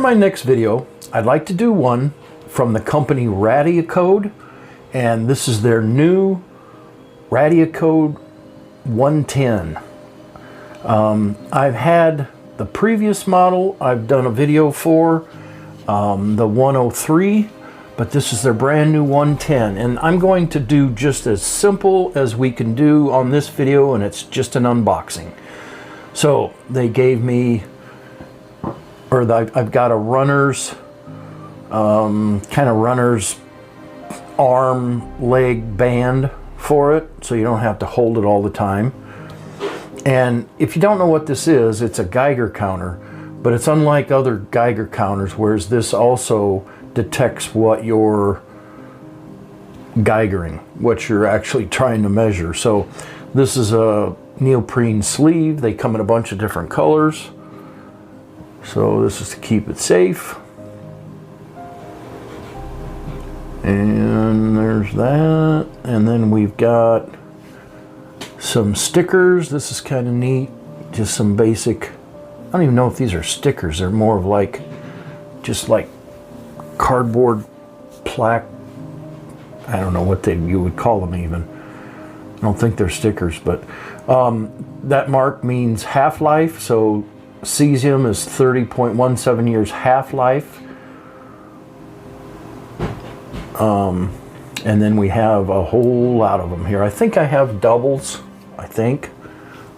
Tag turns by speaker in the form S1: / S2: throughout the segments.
S1: my next video, I'd like to do one from the company Radiacode, and this is their new Radiacode 110. I've had the previous model I've done a video for, the 103, but this is their brand new 110, and I'm going to do just as simple as we can do on this video, and it's just an unboxing. So they gave me, or I've got a runner's, kind of runner's arm, leg band for it, so you don't have to hold it all the time. And if you don't know what this is, it's a Geiger counter, but it's unlike other Geiger counters, whereas this also detects what you're geigering, what you're actually trying to measure. So this is a neoprene sleeve. They come in a bunch of different colors. So this is to keep it safe. And there's that. And then we've got some stickers. This is kind of neat. Just some basic, I don't even know if these are stickers. They're more of like, just like cardboard plaque. I don't know what you would call them even. I don't think they're stickers, but that mark means half-life. So cesium is 30.17 years half-life. And then we have a whole lot of them here. I think I have doubles, I think.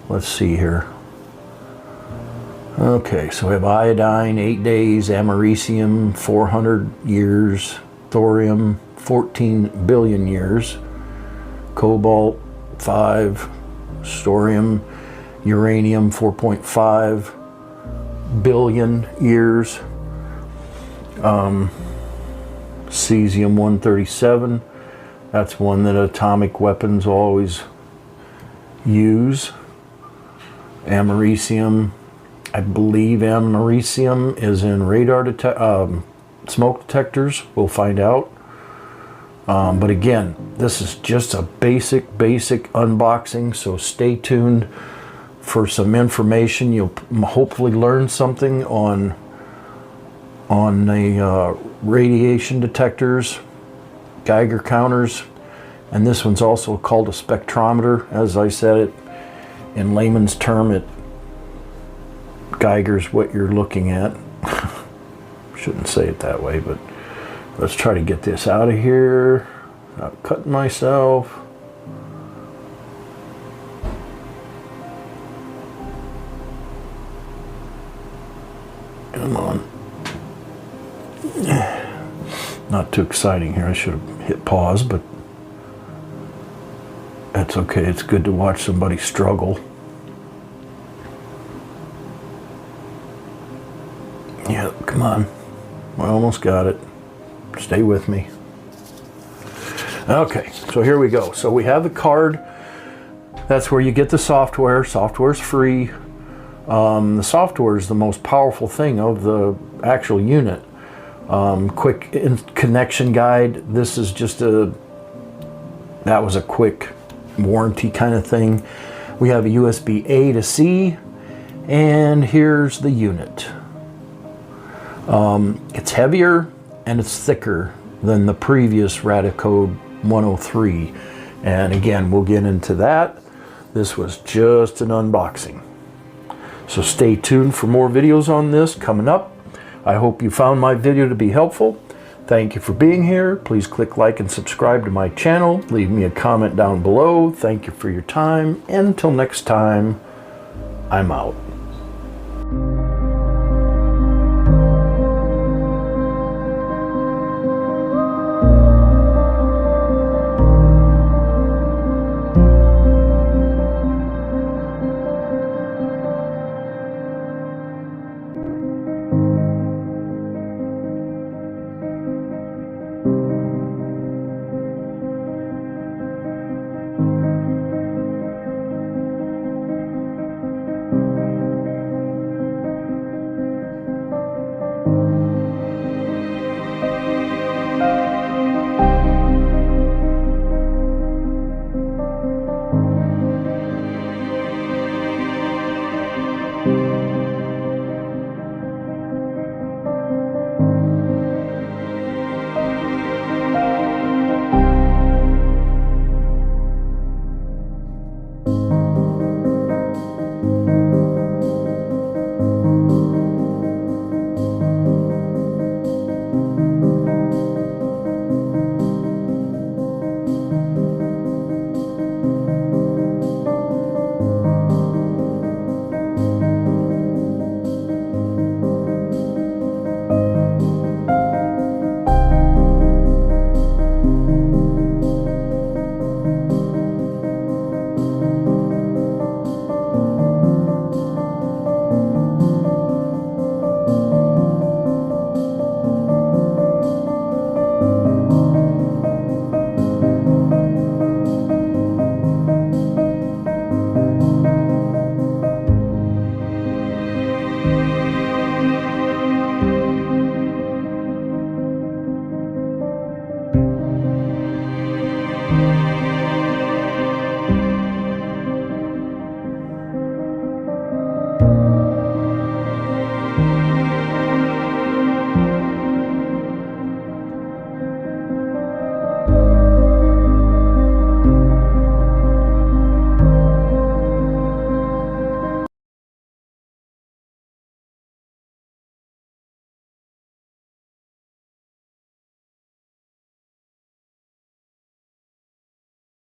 S1: Let's see here. Okay, so we have iodine, 8 days, americium, 400 years, thorium, 14 billion years, cobalt, 5, thorium, uranium, 4.5 billion years, cesium 137, that's one that atomic weapons always use. Americium, I believe americium is in radar smoke detectors. We'll find out. But again, this is just a basic unboxing, so stay tuned for some information. You'll hopefully learn something on the radiation detectors, Geiger counters, and this one's also called a spectrometer. As I said it in layman's term, Geiger's what you're looking at. Shouldn't say it that way, but let's try to get this out of here without cutting myself. Come on. Not too exciting here. I should have hit pause, but that's okay. It's good to watch somebody struggle. Yeah, come on. I almost got it. Stay with me. Okay, so here we go. So we have the card. That's where you get the software. Software's free. The software is the most powerful thing of the actual unit. Quick connection guide. This is just that was a quick warranty kind of thing. We have a USB A to C, and here's the unit. It's heavier and it's thicker than the previous Radiacode 103, and again, we'll get into that. This was just an unboxing, so stay tuned for more videos on this coming up. I hope you found my video to be helpful. Thank you for being here. Please click like and subscribe to my channel. Leave me a comment down below. Thank you for your time, and until next time, I'm out.